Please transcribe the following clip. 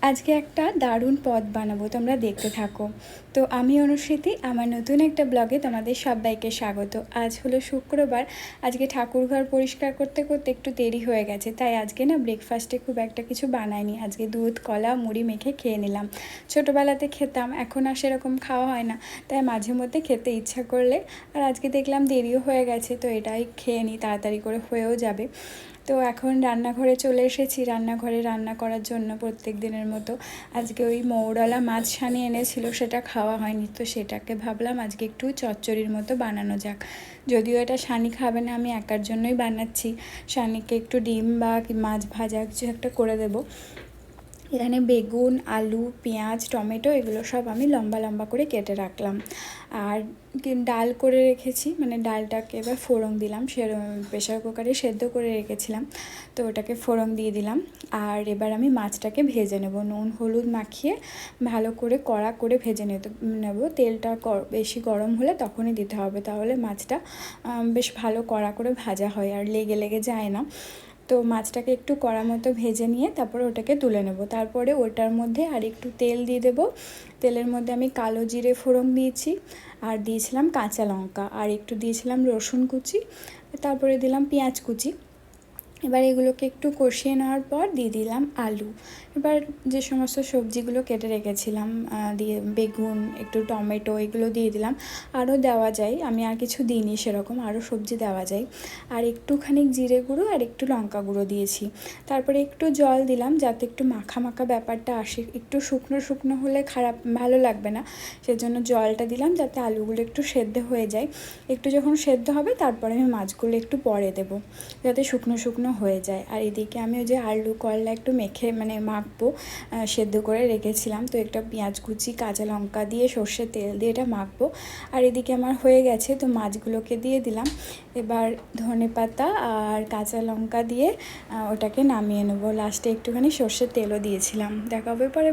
আজকে একটা দারুণ পদ বানাবো, তোমরা দেখতে থাকো। তো আমি অনুশ্রুতি, আমার নতুন একটা ব্লগে তোমাদের সবাইকে স্বাগত। আজ হলো শুক্রবার। আজকে ঠাকুরঘর পরিষ্কার করতে করতে একটু দেরি হয়ে গেছে, তাই আজকে না ব্রেকফাস্টে খুব একটা কিছু বানাইনি। আজকে দুধ কলা মুড়ি মেখে খেয়ে নিলাম। ছোটোবেলাতে খেতাম, এখন আর সেরকম খাওয়া হয় না, তাই মাঝে মধ্যে খেতে ইচ্ছা করলে। আর আজকে দেখলাম দেরিও হয়ে গেছে, তো এটাই খেয়ে নিই, তাড়াতাড়ি করে হয়েও যাবে। তো এখন রান্নাঘরে চলে এসেছি, রান্নাঘরে রান্না করার জন্য প্রত্যেক দিনের মতো। আজকে ওই মৌরলা মাছ ছানিয়ে এনেছিল, সেটা খাওয়া হয়নি, তো সেটাকে ভাবলাম আজকে একটু চচ্চড়ির মতো বানানো যাক। যদিও এটা শানি খাবে না, আমি একার জন্যই বানাচ্ছি। শানিকে একটু ডিম বা মাছ ভাজা কিছু একটা করে দেবো। এখানে বেগুন, আলু, পেঁয়াজ, টমেটো এগুলো সব আমি লম্বা লম্বা করে কেটে রাখলাম। আর ডাল করে রেখেছি, মানে ডালটাকে এবার ফোড়ন দিলাম। প্রেশার কুকারে সেদ্ধ করে রেখেছিলাম, তো ওটাকে ফোড়ন দিয়ে দিলাম। আর এবার আমি মাছটাকে ভেজে নেব, নুন হলুদ মাখিয়ে ভালো করে কড়া করে ভেজে নেব। তেলটা বেশি গরম হলে তখনই দিতে হবে, তাহলে মাছটা বেশ ভালো কড়া করে ভাজা হয় আর লেগে লেগে যায় না। তো মাছটাকে একটু কড়া মতো ভেজে নিয়ে তারপরে ওটাকে তুলে নেব। তারপরে ওটার মধ্যে আর একটু তেল দিয়ে দেবো। তেলের মধ্যে আমি কালো জিরে ফোড়ন দিয়েছি, আর দিয়েছিলাম কাঁচা লঙ্কা, আর একটু দিয়েছিলাম রসুন কুচি, তারপরে দিলাম পেঁয়াজ কুচি। এবার এগুলোকে একটু কষিয়ে নেওয়ার পর দিয়ে দিলাম আলু। এবার যে সমস্ত সবজিগুলো কেটে রেখেছিলাম দিয়ে বেগুন, একটু টমেটো এগুলো দিয়ে দিলাম। আরও দেওয়া যায়, আমি আর কিছু দিইনি সেরকম, আরও সবজি দেওয়া যায়। আর একটুখানি জিরে গুঁড়ো আর একটু লঙ্কা গুঁড়ো দিয়েছি। তারপরে একটু জল দিলাম যাতে একটু মাখা মাখা ব্যাপারটা আসে। একটু শুকনো শুকনো হলে ভালো লাগবে না, সেজন্য জলটা দিলাম যাতে আলুগুলো একটু সেদ্ধ হয়ে যায়। একটু যখন সেদ্ধ হবে তারপরে আমি মাছগুলো একটু পরে দেবো, যাতে শুকনো শুকনো হয়ে যায়। আর এদিকে আমি ওই যে আলু করলা একটু মেখে মাখবো, সেদ্ধ করে রেখেছিলাম, তো একটা পেঁয়াজ কুচি কাঁচা লঙ্কা দিয়ে সর্ষের তেল দিয়ে এটা মাখবো। আর এদিকে আমার হয়ে গেছে, তো মাছগুলোকে দিয়ে দিলাম। এবার ধনেপাতা আর কাঁচা লঙ্কা দিয়ে ওটাকে নামিয়ে নেবো। লাস্টে একটুখানি সর্ষের তেলও দিয়েছিলাম। দেখা হবে পরে।